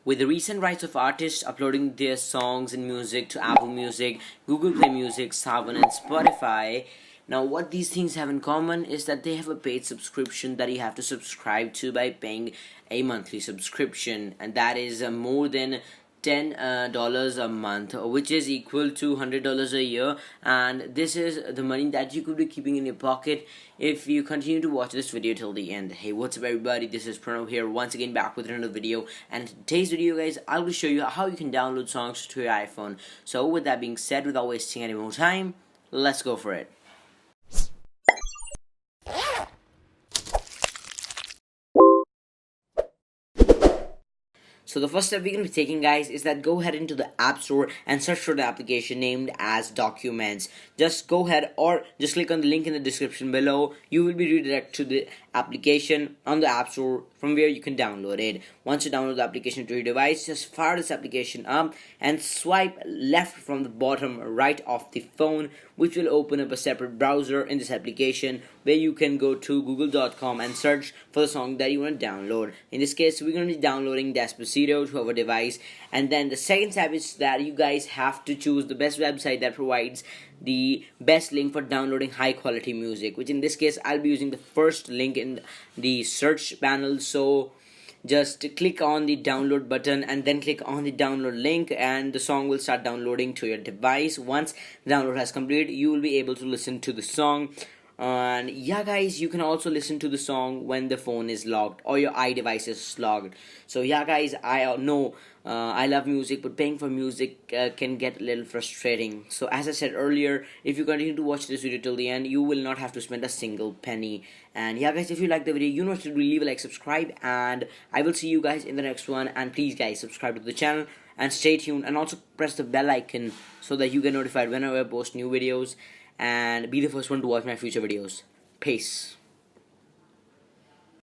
With the recent rise of artists uploading their songs and music to Apple Music, Google Play Music, Saavn, and Spotify, now what these things have in common is that they have a paid subscription that you have to subscribe to by paying a monthly subscription, and that is more than $10 a month, which is equal to $100 a year. And this is the money that you could be keeping in your pocket if you continue to watch this video till the end. Hey, what's up everybody, this is Pranav here, once again back with another video. And in today's video, guys, I will show you how you can download songs to your iPhone. So with that being said, without wasting any more time, let's go for it. So the first step we're going to be taking, guys, is that go ahead into the App Store and search for the application named as Documents. Just go ahead or just click on the link in the description below. You will be redirected to the application on the App Store from where you can download it. Once you download the application to your device, just fire this application up and swipe left from the bottom right of the phone, which will open up a separate browser in this application where you can go to google.com and search for the song that you want to download. In this case, we're going to be downloading Despacito to our device. And then the second step is that you guys have to choose the best website that provides the best link for downloading high quality music, which in this case I'll be using the first link in the search panel. So just click on the download button and then click on the download link, and the song will start downloading to your device. Once the download has completed, you will be able to listen to the song. And yeah, guys, you can also listen to the song when the phone is locked or your iDevice is logged. So yeah, guys, I know I love music, but paying for music can get a little frustrating. So as I said earlier, if you continue to watch this video till the end, you will not have to spend a single penny. And yeah, guys, if you like the video, you know what to do, leave a like, subscribe, and I will see you guys in the next one. And please, guys, subscribe to the channel and stay tuned, and also press the bell icon so that you get notified whenever I post new videos and be the first one to watch my future videos. Peace.